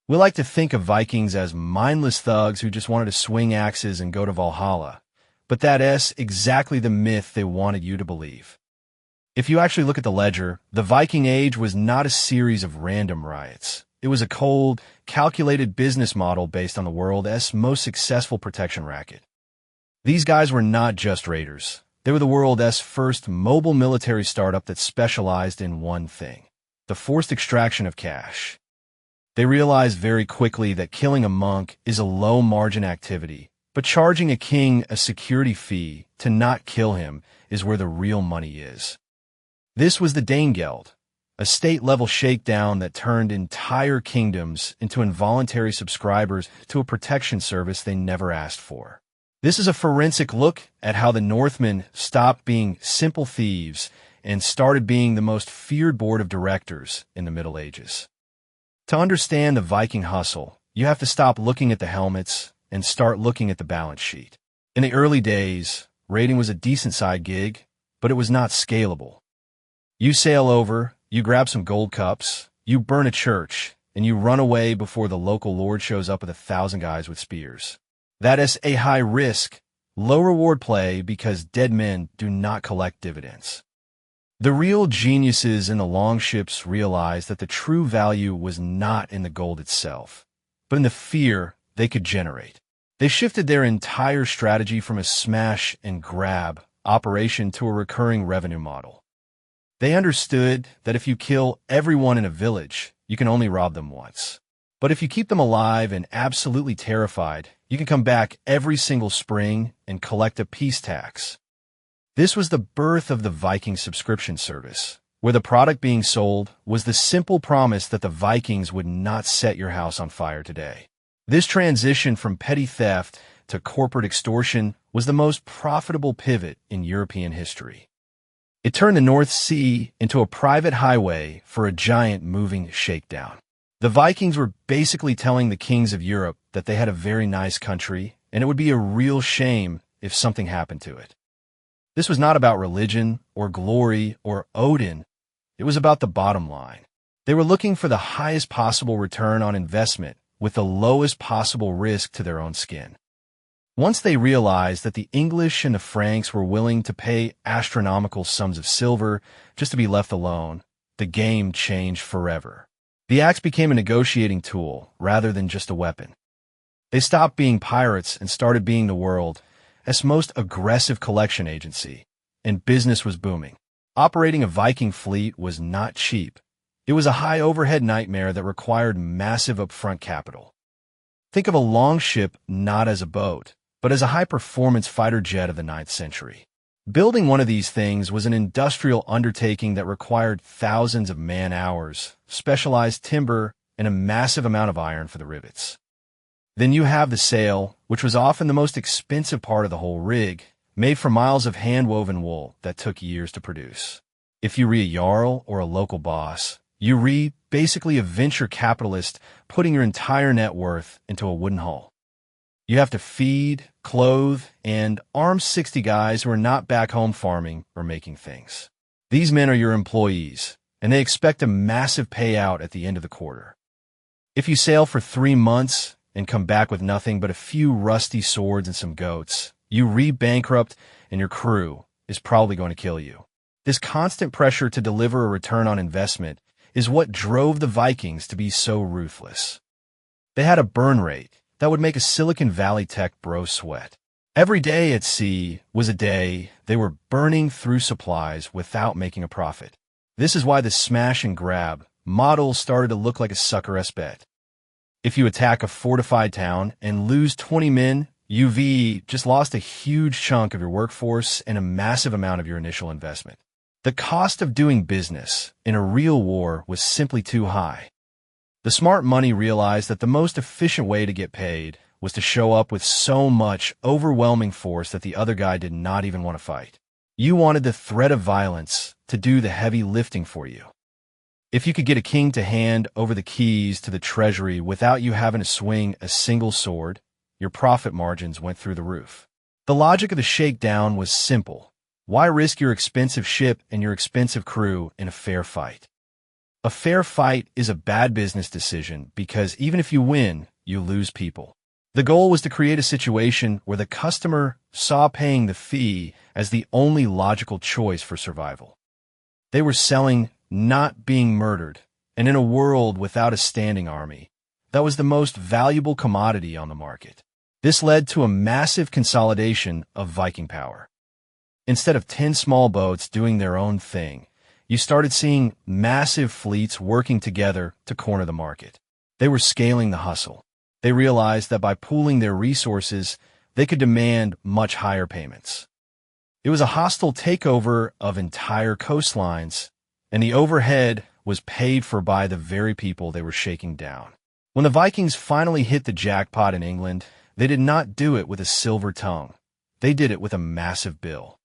We like to think of Vikings as mindless thugs who just wanted to swing axes and go to Valhalla, but that's exactly the myth they wanted you to believe. If you actually look at the ledger, the Viking Age was not a series of random riots. It was a cold, calculated business model based on the world's most successful protection racket. These guys were not just raiders. They were the world's first mobile military startup that specialized in one thing: the forced extraction of cash. They realized very quickly that killing a monk is a low-margin activity, but charging a king a security fee to not kill him is where the real money is. This was the Danegeld, a state-level shakedown that turned entire kingdoms into involuntary subscribers to a protection service they never asked for. This is a forensic look at how the Northmen stopped being simple thieves and started being the most feared board of directors in the Middle Ages. To understand the Viking hustle, you have to stop looking at the helmets and start looking at the balance sheet. In the early days, raiding was a decent side gig, but it was not scalable. You sail over, you grab some gold cups, you burn a church, and you run away before the local lord shows up with 1,000 guys with spears. That is a high-risk, low-reward play because dead men do not collect dividends. The real geniuses in the longships realized that the true value was not in the gold itself, but in the fear they could generate. They shifted their entire strategy from a smash-and-grab operation to a recurring revenue model. They understood that if you kill everyone in a village, you can only rob them once. But if you keep them alive and absolutely terrified, you can come back every single spring and collect a peace tax. This was the birth of the Viking subscription service, where the product being sold was the simple promise that the Vikings would not set your house on fire today. This transition from petty theft to corporate extortion was the most profitable pivot in European history. It turned the North Sea into a private highway for a giant moving shakedown. The Vikings were basically telling the kings of Europe that they had a very nice country, and it would be a real shame if something happened to it. This was not about religion or glory or Odin. It was about the bottom line. They were looking for the highest possible return on investment with the lowest possible risk to their own skin. Once they realized that the English and the Franks were willing to pay astronomical sums of silver just to be left alone, the game changed forever. The axe became a negotiating tool rather than just a weapon. They stopped being pirates and started being the world's most aggressive collection agency, and business was booming. Operating a Viking fleet was not cheap. It was a high overhead nightmare that required massive upfront capital. Think of a longship not as a boat, but as a high-performance fighter jet of the 9th century. Building one of these things was an industrial undertaking that required thousands of man-hours, specialized timber, and a massive amount of iron for the rivets. Then you have the sail, which was often the most expensive part of the whole rig, made from miles of hand-woven wool that took years to produce. If you re a jarl or a local boss, you re basically a venture capitalist putting your entire net worth into a wooden hull. You have to feed, clothe, and arm 60 guys who are not back home farming or making things. These men are your employees, and they expect a massive payout at the end of the quarter. If you sail for 3 months and come back with nothing but a few rusty swords and some goats, you re-bankrupt and your crew is probably going to kill you. This constant pressure to deliver a return on investment is what drove the Vikings to be so ruthless. They had a burn rate that would make a Silicon Valley tech bro sweat. Every day at sea was a day they were burning through supplies without making a profit. This is why the smash and grab model started to look like a sucker-ass bet. If you attack a fortified town and lose 20 men, you've just lost a huge chunk of your workforce and a massive amount of your initial investment. The cost of doing business in a real war was simply too high. The smart money realized that the most efficient way to get paid was to show up with so much overwhelming force that the other guy did not even want to fight. You wanted the threat of violence to do the heavy lifting for you. If you could get a king to hand over the keys to the treasury without you having to swing a single sword, your profit margins went through the roof. The logic of the shakedown was simple. Why risk your expensive ship and your expensive crew in a fair fight? A fair fight is a bad business decision because even if you win, you lose people. The goal was to create a situation where the customer saw paying the fee as the only logical choice for survival. They were selling, not being murdered, and in a world without a standing army, that was the most valuable commodity on the market. This led to a massive consolidation of Viking power. Instead of 10 small boats doing their own thing, you started seeing massive fleets working together to corner the market. They were scaling the hustle. They realized that by pooling their resources, they could demand much higher payments. It was a hostile takeover of entire coastlines, and the overhead was paid for by the very people they were shaking down. When the Vikings finally hit the jackpot in England, they did not do it with a silver tongue. They did it with a massive bill.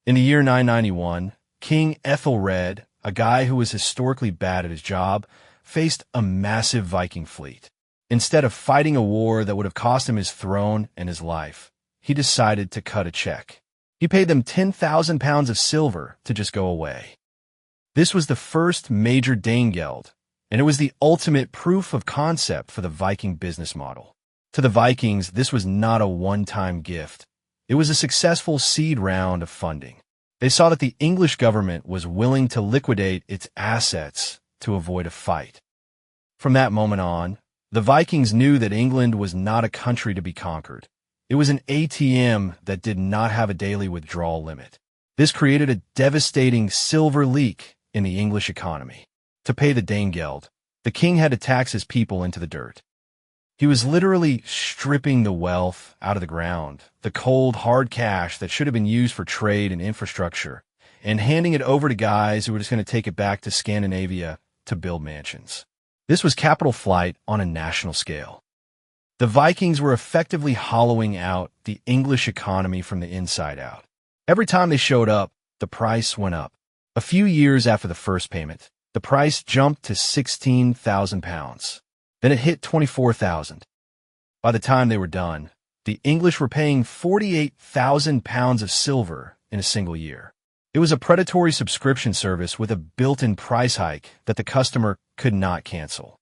In the year 991, King Ethelred, a guy who was historically bad at his job, faced a massive Viking fleet. Instead of fighting a war that would have cost him his throne and his life, he decided to cut a check. He paid them 10,000 pounds of silver to just go away. This was the first major Danegeld, and it was the ultimate proof of concept for the Viking business model. To the Vikings, this was not a one-time gift. It was a successful seed round of funding. They saw that the English government was willing to liquidate its assets to avoid a fight. From that moment on, the Vikings knew that England was not a country to be conquered. It was an ATM that did not have a daily withdrawal limit. This created a devastating silver leak in the English economy. To pay the Danegeld, the king had to tax his people into the dirt. He was literally stripping the wealth out of the ground, the cold, hard cash that should have been used for trade and infrastructure, and handing it over to guys who were just going to take it back to Scandinavia to build mansions. This was capital flight on a national scale. The Vikings were effectively hollowing out the English economy from the inside out. Every time they showed up, the price went up. A few years after the first payment, the price jumped to 16,000 pounds. Then it hit 24,000. By the time they were done, the English were paying 48,000 pounds of silver in a single year. It was a predatory subscription service with a built-in price hike that the customer could not cancel.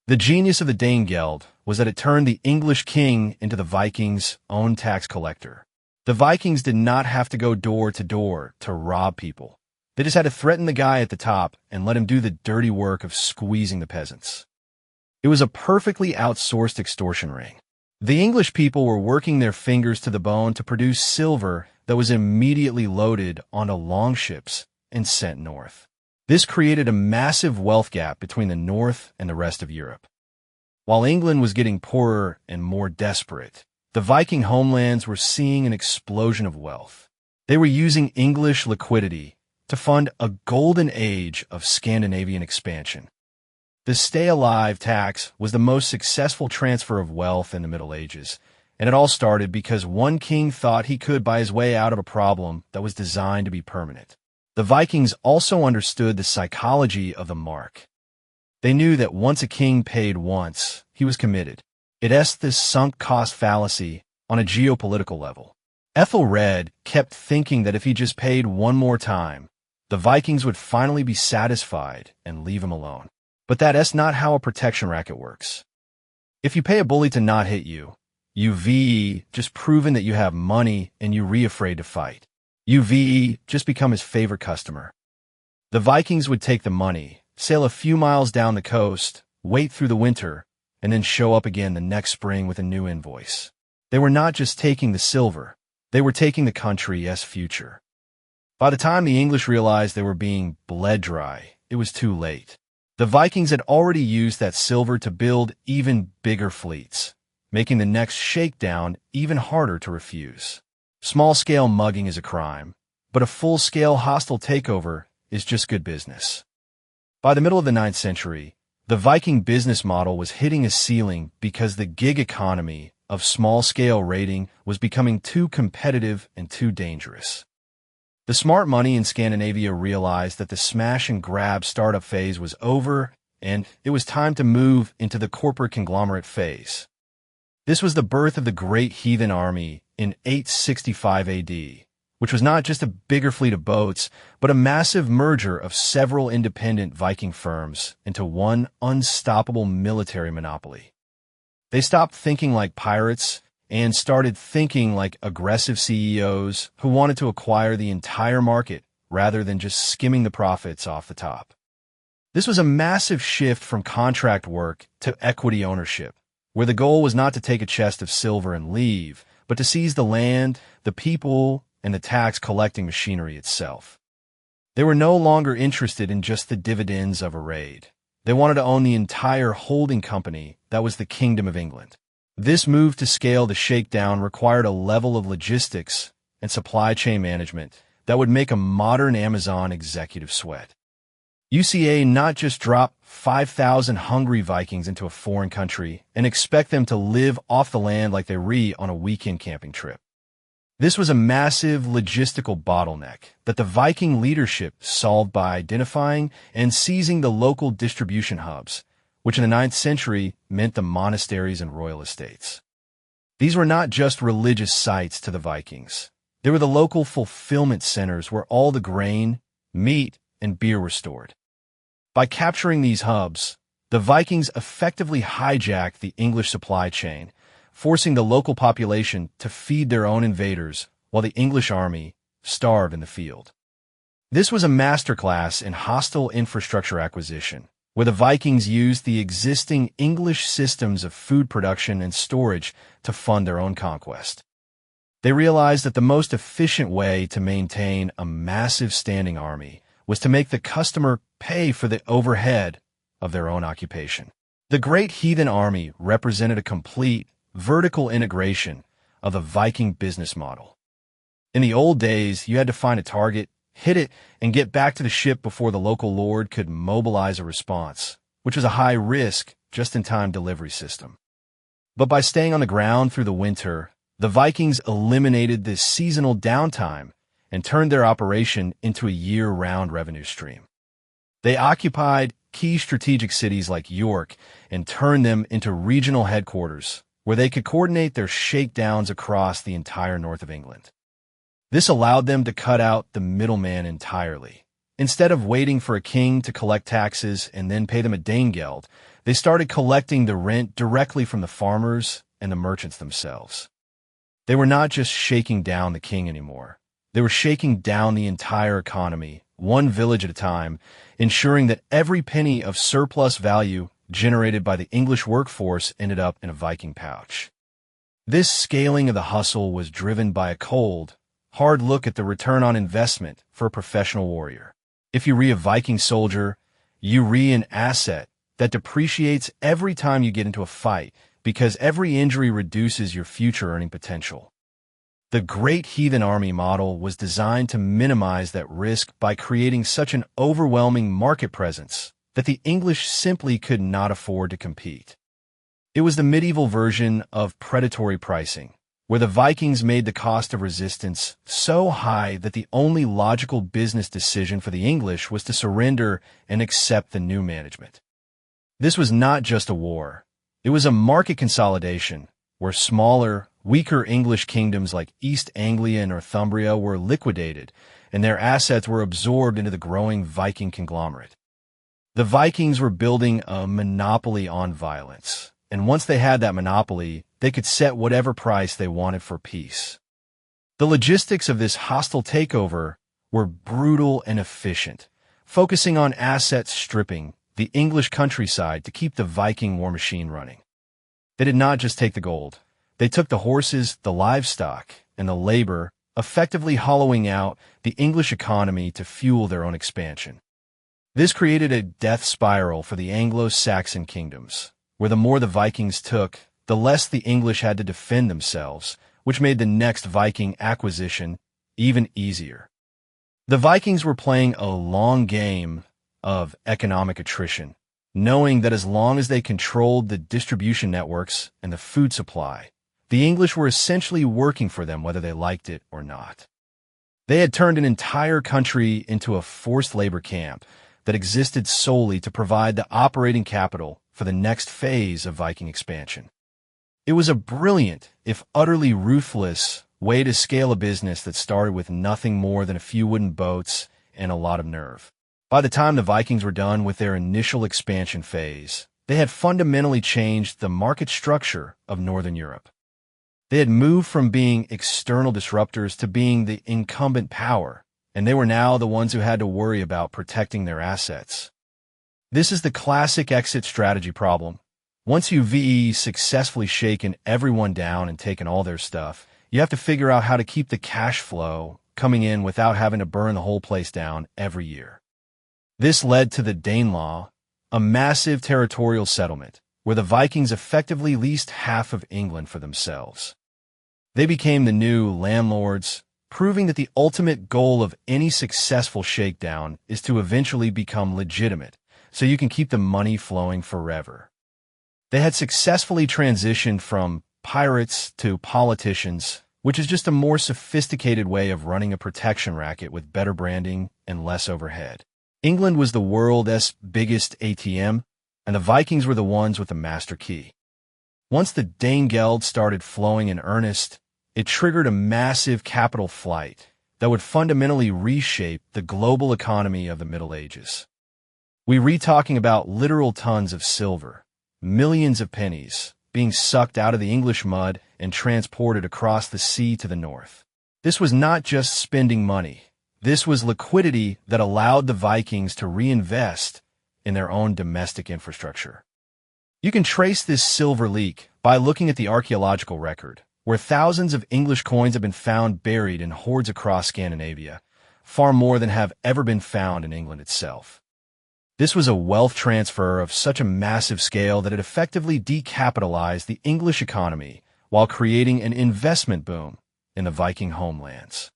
The genius of the Danegeld was that it turned the English king into the Vikings' own tax collector. The Vikings did not have to go door to door to rob people. They just had to threaten the guy at the top and let him do the dirty work of squeezing the peasants. It was a perfectly outsourced extortion ring. The English people were working their fingers to the bone to produce silver that was immediately loaded onto longships and sent north. This created a massive wealth gap between the North and the rest of Europe. While England was getting poorer and more desperate, the Viking homelands were seeing an explosion of wealth. They were using English liquidity to fund a golden age of Scandinavian expansion. The stay-alive tax was the most successful transfer of wealth in the Middle Ages, and it all started because one king thought he could buy his way out of a problem that was designed to be permanent. The Vikings also understood the psychology of the mark. They knew that once a king paid once, he was committed. It is this sunk cost fallacy on a geopolitical level. Ethelred kept thinking that if he just paid one more time, the Vikings would finally be satisfied and leave him alone. But that is not how a protection racket works. If you pay a bully to not hit you, you've just proven that you have money and you're afraid to fight. You've just become his favorite customer. The Vikings would take the money, sail a few miles down the coast, wait through the winter, and then show up again the next spring with a new invoice. They were not just taking the silver, they were taking the country's future. By the time the English realized they were being bled dry, it was too late. The Vikings had already used that silver to build even bigger fleets, making the next shakedown even harder to refuse. Small-scale mugging is a crime, but a full-scale hostile takeover is just good business. By the middle of the 9th century, the Viking business model was hitting a ceiling because the gig economy of small-scale raiding was becoming too competitive and too dangerous. The smart money in Scandinavia realized that the smash-and-grab startup phase was over, and it was time to move into the corporate conglomerate phase. This was the birth of the Great Heathen Army in 865 AD, which was not just a bigger fleet of boats, but a massive merger of several independent Viking firms into one unstoppable military monopoly. They stopped thinking like pirates and started thinking like aggressive CEOs who wanted to acquire the entire market rather than just skimming the profits off the top. This was a massive shift from contract work to equity ownership, where the goal was not to take a chest of silver and leave, but to seize the land, the people, and the tax-collecting machinery itself. They were no longer interested in just the dividends of a raid. They wanted to own the entire holding company that was the Kingdom of England. This move to scale the shakedown required a level of logistics and supply chain management that would make a modern Amazon executive sweat. UCA not just drop 5,000 hungry Vikings into a foreign country and expect them to live off the land like they on a weekend camping trip. This was a massive logistical bottleneck that the Viking leadership solved by identifying and seizing the local distribution hubs, which in the 9th century meant the monasteries and royal estates. These were not just religious sites to the Vikings. They were the local fulfillment centers where all the grain, meat, and beer were stored. By capturing these hubs, the Vikings effectively hijacked the English supply chain, forcing the local population to feed their own invaders while the English army starved in the field. This was a masterclass in hostile infrastructure acquisition, where the Vikings used the existing English systems of food production and storage to fund their own conquest. They realized that the most efficient way to maintain a massive standing army was to make the customer pay for the overhead of their own occupation. The Great Heathen Army represented a complete vertical integration of the Viking business model. In the old days, you had to find a target, hit it, and get back to the ship before the local lord could mobilize a response, which was a high-risk, just-in-time delivery system. But by staying on the ground through the winter, the Vikings eliminated this seasonal downtime and turned their operation into a year-round revenue stream. They occupied key strategic cities like York and turned them into regional headquarters where they could coordinate their shakedowns across the entire north of England. This allowed them to cut out the middleman entirely. Instead of waiting for a king to collect taxes and then pay them a Danegeld, they started collecting the rent directly from the farmers and the merchants themselves. They were not just shaking down the king anymore. They were shaking down the entire economy, one village at a time, ensuring that every penny of surplus value generated by the English workforce ended up in a Viking pouch. This scaling of the hustle was driven by a cold, hard look at the return on investment for a professional warrior. If you a Viking soldier, you an asset that depreciates every time you get into a fight because every injury reduces your future earning potential. The Great Heathen Army model was designed to minimize that risk by creating such an overwhelming market presence that the English simply could not afford to compete. It was the medieval version of predatory pricing, where the Vikings made the cost of resistance so high that the only logical business decision for the English was to surrender and accept the new management. This was not just a war. It was a market consolidation, where smaller, weaker English kingdoms like East Anglia and Northumbria were liquidated, and their assets were absorbed into the growing Viking conglomerate. The Vikings were building a monopoly on violence, and once they had that monopoly, they could set whatever price they wanted for peace. The logistics of this hostile takeover were brutal and efficient, focusing on asset stripping the English countryside to keep the Viking war machine running. They did not just take the gold. They took the horses, the livestock, and the labor, effectively hollowing out the English economy to fuel their own expansion. This created a death spiral for the Anglo-Saxon kingdoms, where the more the Vikings took, the less the English had to defend themselves, which made the next Viking acquisition even easier. The Vikings were playing a long game of economic attrition, knowing that as long as they controlled the distribution networks and the food supply, the English were essentially working for them whether they liked it or not. They had turned an entire country into a forced labor camp that existed solely to provide the operating capital for the next phase of Viking expansion. It was a brilliant, if utterly ruthless, way to scale a business that started with nothing more than a few wooden boats and a lot of nerve. By the time the Vikings were done with their initial expansion phase, they had fundamentally changed the market structure of Northern Europe. They had moved from being external disruptors to being the incumbent power, and they were now the ones who had to worry about protecting their assets. This is the classic exit strategy problem. Once you've successfully shaken everyone down and taken all their stuff, you have to figure out how to keep the cash flow coming in without having to burn the whole place down every year. This led to the Danelaw, a massive territorial settlement, where the Vikings effectively leased half of England for themselves. They became the new landlords, proving that the ultimate goal of any successful shakedown is to eventually become legitimate, so you can keep the money flowing forever. They had successfully transitioned from pirates to politicians, which is just a more sophisticated way of running a protection racket with better branding and less overhead. England was the world's biggest ATM, and the Vikings were the ones with the master key. Once the Danegeld started flowing in earnest, it triggered a massive capital flight that would fundamentally reshape the global economy of the Middle Ages. We're talking about literal tons of silver, millions of pennies, being sucked out of the English mud and transported across the sea to the north. This was not just spending money. This was liquidity that allowed the Vikings to reinvest in their own domestic infrastructure. You can trace this silver leak by looking at the archaeological record, where thousands of English coins have been found buried in hoards across Scandinavia, far more than have ever been found in England itself. This was a wealth transfer of such a massive scale that it effectively decapitalized the English economy while creating an investment boom in the Viking homelands.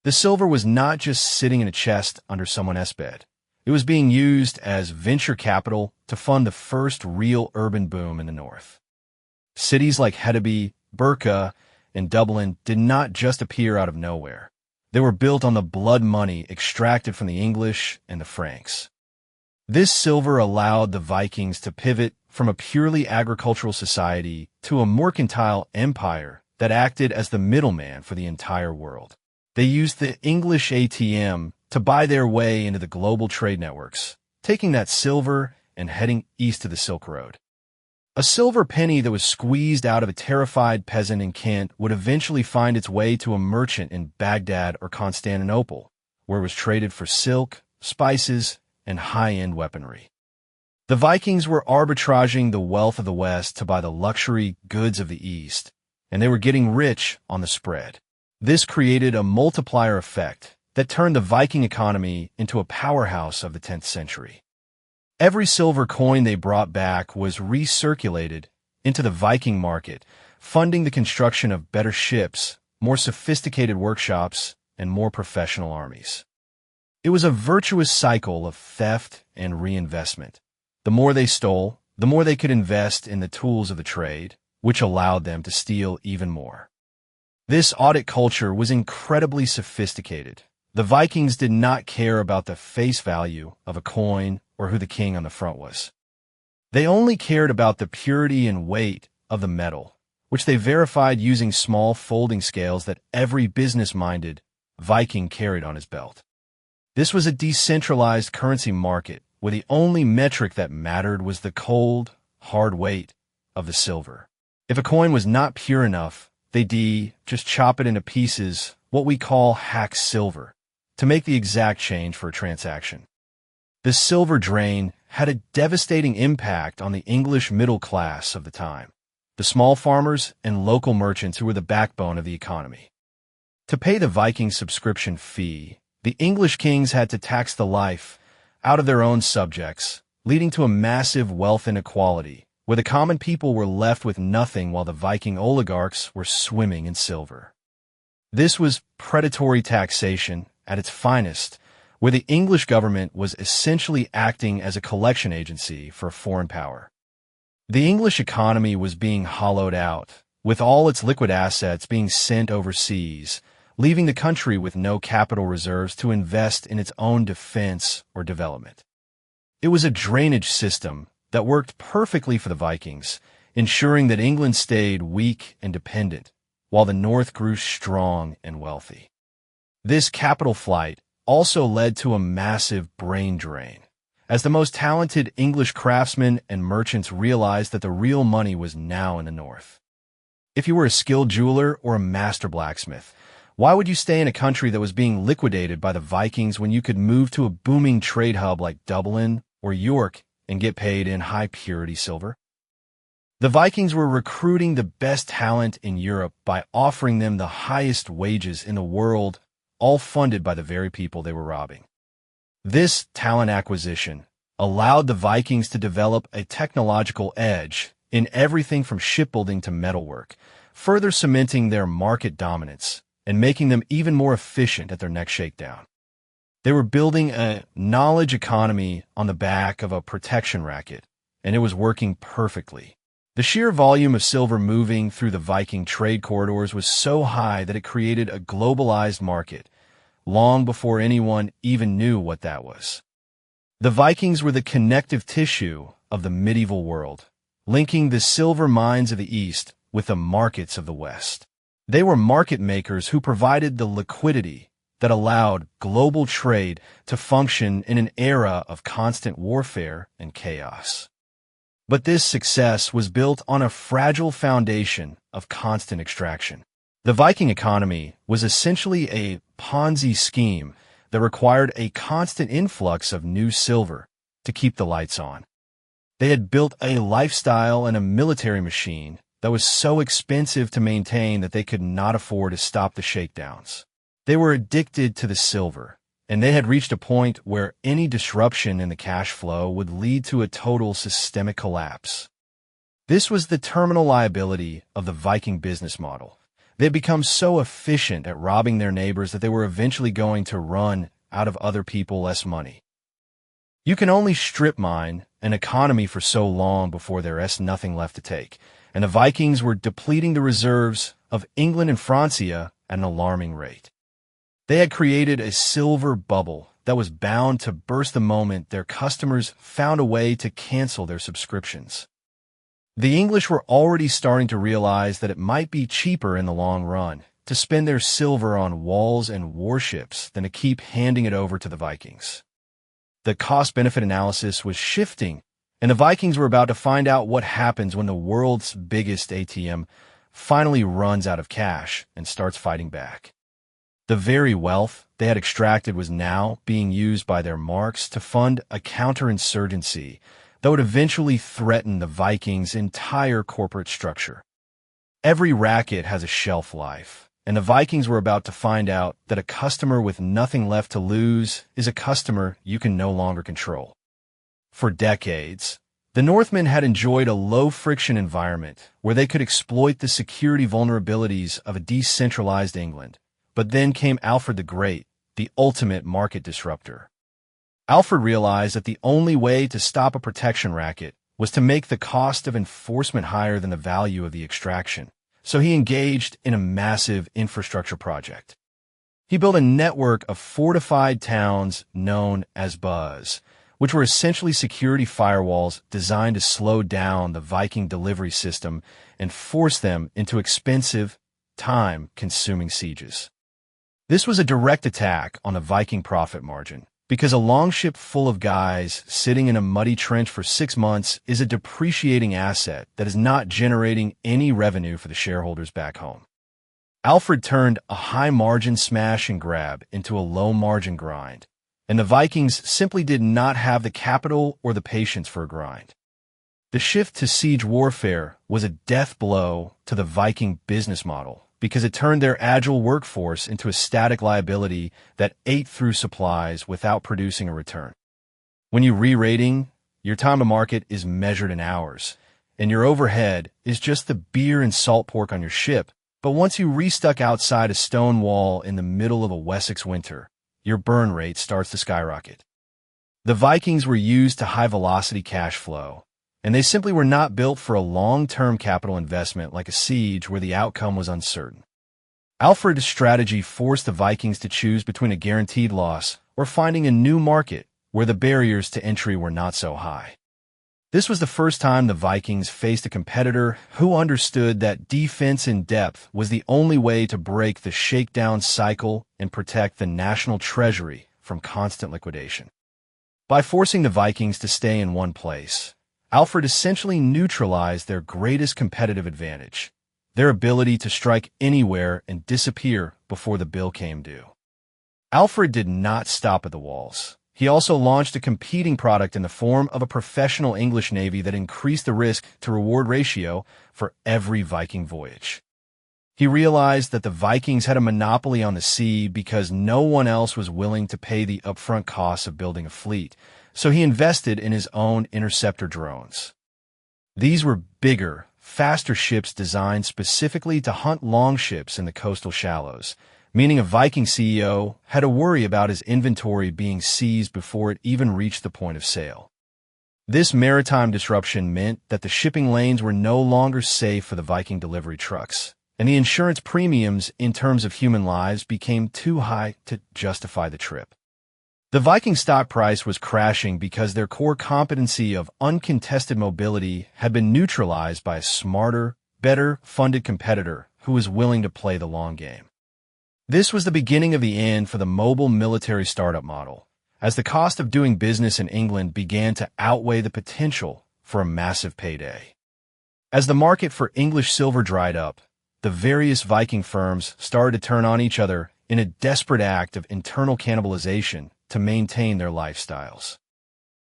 The silver was not just sitting in a chest under someone else's bed. It was being used as venture capital to fund the first real urban boom in the north. Cities like Hedeby, Birka, and Dublin did not just appear out of nowhere. They were built on the blood money extracted from the English and the Franks. This silver allowed the Vikings to pivot from a purely agricultural society to a mercantile empire that acted as the middleman for the entire world. They used the English ATM to buy their way into the global trade networks, taking that silver and heading east to the Silk Road. A silver penny that was squeezed out of a terrified peasant in Kent would eventually find its way to a merchant in Baghdad or Constantinople, where it was traded for silk, spices, and high-end weaponry. The Vikings were arbitraging the wealth of the West to buy the luxury goods of the East, and they were getting rich on the spread. This created a multiplier effect that turned the Viking economy into a powerhouse of the 10th century. Every silver coin they brought back was recirculated into the Viking market, funding the construction of better ships, more sophisticated workshops, and more professional armies. It was a virtuous cycle of theft and reinvestment. The more they stole, the more they could invest in the tools of the trade, which allowed them to steal even more. This audit culture was incredibly sophisticated. The Vikings did not care about the face value of a coin or who the king on the front was. They only cared about the purity and weight of the metal, which they verified using small folding scales that every business-minded Viking carried on his belt. This was a decentralized currency market where the only metric that mattered was the cold, hard weight of the silver. If a coin was not pure enough, they just chop it into pieces, what we call hack silver, to make the exact change for a transaction. The silver drain had a devastating impact on the English middle class of the time, the small farmers and local merchants who were the backbone of the economy. To pay the Viking subscription fee, the English kings had to tax the life out of their own subjects, leading to a massive wealth inequality, where the common people were left with nothing while the Viking oligarchs were swimming in silver. This was predatory taxation at its finest, where the English government was essentially acting as a collection agency for a foreign power. The English economy was being hollowed out, with all its liquid assets being sent overseas, leaving the country with no capital reserves to invest in its own defense or development. It was a drainage system that worked perfectly for the Vikings, ensuring that England stayed weak and dependent, while the North grew strong and wealthy. This capital flight also led to a massive brain drain, as the most talented English craftsmen and merchants realized that the real money was now in the North. If you were a skilled jeweler or a master blacksmith, why would you stay in a country that was being liquidated by the Vikings when you could move to a booming trade hub like Dublin or York and get paid in high-purity silver? The Vikings were recruiting the best talent in Europe by offering them the highest wages in the world, all funded by the very people they were robbing. This talent acquisition allowed the Vikings to develop a technological edge in everything from shipbuilding to metalwork, further cementing their market dominance and making them even more efficient at their next shakedown. They were building a knowledge economy on the back of a protection racket, and it was working perfectly. The sheer volume of silver moving through the Viking trade corridors was so high that it created a globalized market, long before anyone even knew what that was. The Vikings were the connective tissue of the medieval world, linking the silver mines of the East with the markets of the West. They were market makers who provided the liquidity that allowed global trade to function in an era of constant warfare and chaos. But this success was built on a fragile foundation of constant extraction. The Viking economy was essentially a Ponzi scheme that required a constant influx of new silver to keep the lights on. They had built a lifestyle and a military machine that was so expensive to maintain that they could not afford to stop the shakedowns. They were addicted to the silver, and they had reached a point where any disruption in the cash flow would lead to a total systemic collapse. This was the terminal liability of the Viking business model. They had become so efficient at robbing their neighbors that they were eventually going to run out of other people less money. You can only strip mine an economy for so long before there is nothing left to take, and the Vikings were depleting the reserves of England and Francia at an alarming rate. They had created a silver bubble that was bound to burst the moment their customers found a way to cancel their subscriptions. The English were already starting to realize that it might be cheaper in the long run to spend their silver on walls and warships than to keep handing it over to the Vikings. The cost-benefit analysis was shifting, and the Vikings were about to find out what happens when the world's biggest ATM finally runs out of cash and starts fighting back. The very wealth they had extracted was now being used by their marks to fund a counterinsurgency that would eventually threaten the Vikings' entire corporate structure. Every racket has a shelf life, and the Vikings were about to find out that a customer with nothing left to lose is a customer you can no longer control. For decades, the Northmen had enjoyed a low-friction environment where they could exploit the security vulnerabilities of a decentralized England. But then came Alfred the Great, the ultimate market disruptor. Alfred realized that the only way to stop a protection racket was to make the cost of enforcement higher than the value of the extraction, so he engaged in a massive infrastructure project. He built a network of fortified towns known as Buzz, which were essentially security firewalls designed to slow down the Viking delivery system and force them into expensive, time-consuming sieges. This was a direct attack on the Viking profit margin, because a longship full of guys sitting in a muddy trench for 6 months is a depreciating asset that is not generating any revenue for the shareholders back home. Alfred turned a high-margin smash and grab into a low-margin grind, and the Vikings simply did not have the capital or the patience for a grind. The shift to siege warfare was a death blow to the Viking business model, because it turned their agile workforce into a static liability that ate through supplies without producing a return. When you're re-rating, your time to market is measured in hours, and your overhead is just the beer and salt pork on your ship. But once you restuck outside a stone wall in the middle of a Wessex winter, your burn rate starts to skyrocket. The Vikings were used to high-velocity cash flow, and they simply were not built for a long-term capital investment like a siege where the outcome was uncertain. Alfred's strategy forced the Vikings to choose between a guaranteed loss or finding a new market where the barriers to entry were not so high. This was the first time the Vikings faced a competitor who understood that defense in depth was the only way to break the shakedown cycle and protect the national treasury from constant liquidation. By forcing the Vikings to stay in one place, Alfred essentially neutralized their greatest competitive advantage, their ability to strike anywhere and disappear before the bill came due. Alfred did not stop at the walls. He also launched a competing product in the form of a professional English navy that increased the risk-to-reward ratio for every Viking voyage. He realized that the Vikings had a monopoly on the sea because no one else was willing to pay the upfront costs of building a fleet, so he invested in his own interceptor drones. These were bigger, faster ships designed specifically to hunt longships in the coastal shallows, meaning a Viking CEO had to worry about his inventory being seized before it even reached the point of sale. This maritime disruption meant that the shipping lanes were no longer safe for the Viking delivery trucks, and the insurance premiums in terms of human lives became too high to justify the trip. The Viking stock price was crashing because their core competency of uncontested mobility had been neutralized by a smarter, better-funded competitor who was willing to play the long game. This was the beginning of the end for the mobile military startup model, as the cost of doing business in England began to outweigh the potential for a massive payday. As the market for English silver dried up, the various Viking firms started to turn on each other in a desperate act of internal cannibalization to maintain their lifestyles.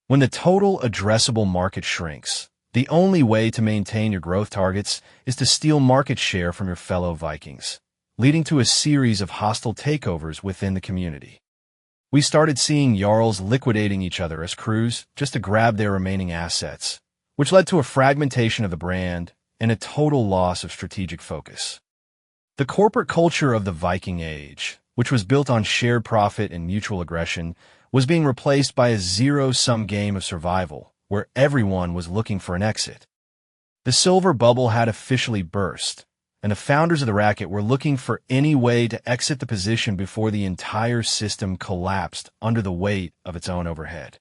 When the total addressable market shrinks, the only way to maintain your growth targets is to steal market share from your fellow Vikings, leading to a series of hostile takeovers within the community. We started seeing Jarls liquidating each other as crews just to grab their remaining assets, which led to a fragmentation of the brand and a total loss of strategic focus. The corporate culture of the Viking Age, which was built on shared profit and mutual aggression, was being replaced by a zero-sum game of survival, where everyone was looking for an exit. The silver bubble had officially burst, and the founders of the racket were looking for any way to exit the position before the entire system collapsed under the weight of its own overhead.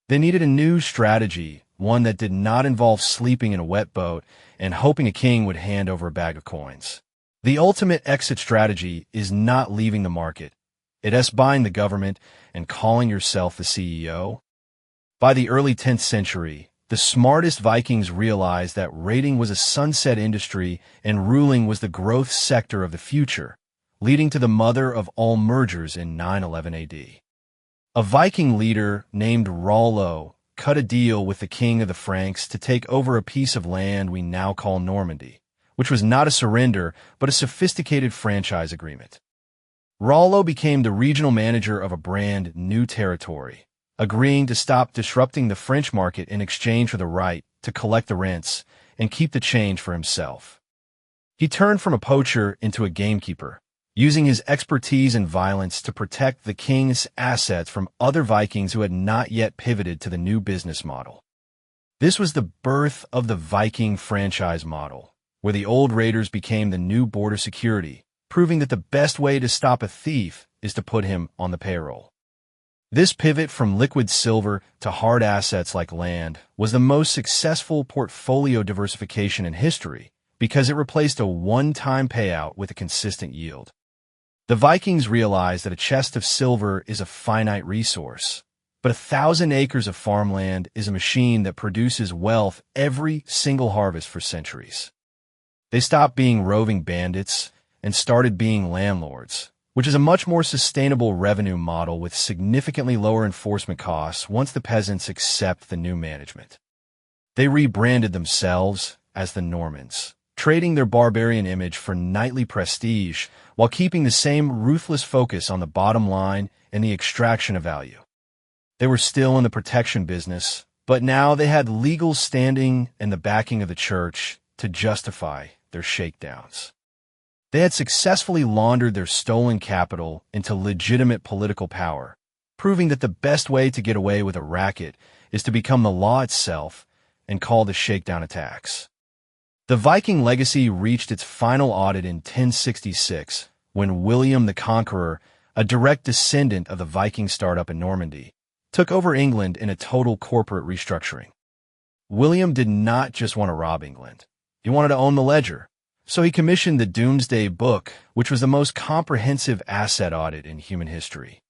They needed a new strategy, one that did not involve sleeping in a wet boat and hoping a king would hand over a bag of coins. The ultimate exit strategy is not leaving the market. It is buying the government and calling yourself the CEO. By the early 10th century, the smartest Vikings realized that raiding was a sunset industry and ruling was the growth sector of the future, leading to the mother of all mergers in 911 AD. A Viking leader named Rollo cut a deal with the king of the Franks to take over a piece of land we now call Normandy, which was not a surrender but a sophisticated franchise agreement. Rollo became the regional manager of a brand new territory, agreeing to stop disrupting the French market in exchange for the right to collect the rents and keep the change for himself. He turned from a poacher into a gamekeeper, using his expertise in violence to protect the king's assets from other Vikings who had not yet pivoted to the new business model. This was the birth of the Viking franchise model, where the old raiders became the new border security, proving that the best way to stop a thief is to put him on the payroll. This pivot from liquid silver to hard assets like land was the most successful portfolio diversification in history because it replaced a one-time payout with a consistent yield. The Vikings realized that a chest of silver is a finite resource, but 1,000 acres of farmland is a machine that produces wealth every single harvest for centuries. They stopped being roving bandits and started being landlords, which is a much more sustainable revenue model with significantly lower enforcement costs once the peasants accept the new management. They rebranded themselves as the Normans, trading their barbarian image for knightly prestige while keeping the same ruthless focus on the bottom line and the extraction of value. They were still in the protection business, but now they had legal standing and the backing of the church to justify their shakedowns. They had successfully laundered their stolen capital into legitimate political power, proving that the best way to get away with a racket is to become the law itself and call the shakedown attacks. The Viking legacy reached its final audit in 1066, when William the Conqueror, a direct descendant of the Viking startup in Normandy, took over England in a total corporate restructuring. William did not just want to rob England. He wanted to own the ledger. So he commissioned the Doomsday Book, which was the most comprehensive asset audit in human history.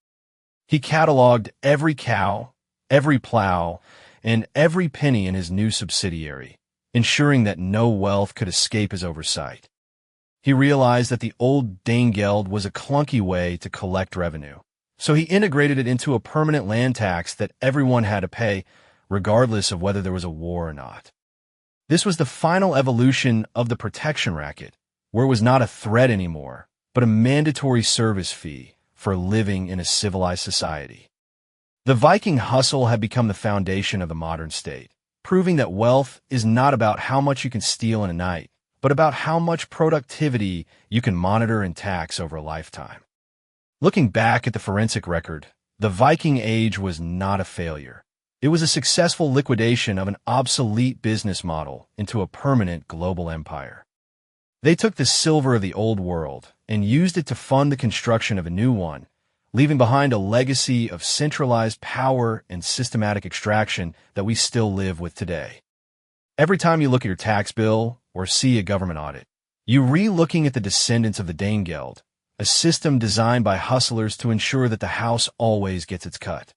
He cataloged every cow, every plow, and every penny in his new subsidiary, ensuring that no wealth could escape his oversight. He realized that the old Danegeld was a clunky way to collect revenue, so he integrated it into a permanent land tax that everyone had to pay, regardless of whether there was a war or not. This was the final evolution of the protection racket, where it was not a threat anymore, but a mandatory service fee for living in a civilized society. The Viking hustle had become the foundation of the modern state, proving that wealth is not about how much you can steal in a night, but about how much productivity you can monitor and tax over a lifetime. Looking back at the forensic record, the Viking Age was not a failure. It was a successful liquidation of an obsolete business model into a permanent global empire. They took the silver of the old world and used it to fund the construction of a new one, leaving behind a legacy of centralized power and systematic extraction that we still live with today. Every time you look at your tax bill or see a government audit, you're re-looking at the descendants of the Danegeld, a system designed by hustlers to ensure that the house always gets its cut.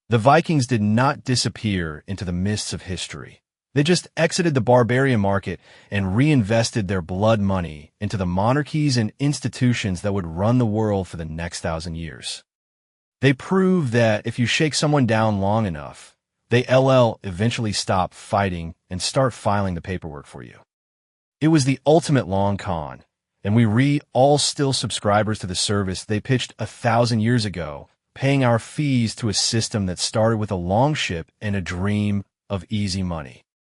The Vikings did not disappear into the mists of history. They just exited the barbarian market and reinvested their blood money into the monarchies and institutions that would run the world for the next 1,000 years. They proved that if you shake someone down long enough, they eventually stop fighting and start filing the paperwork for you. It was the ultimate long con, and we all still subscribers to the service they pitched 1,000 years ago, paying our fees to a system that started with a longship and a dream of easy money.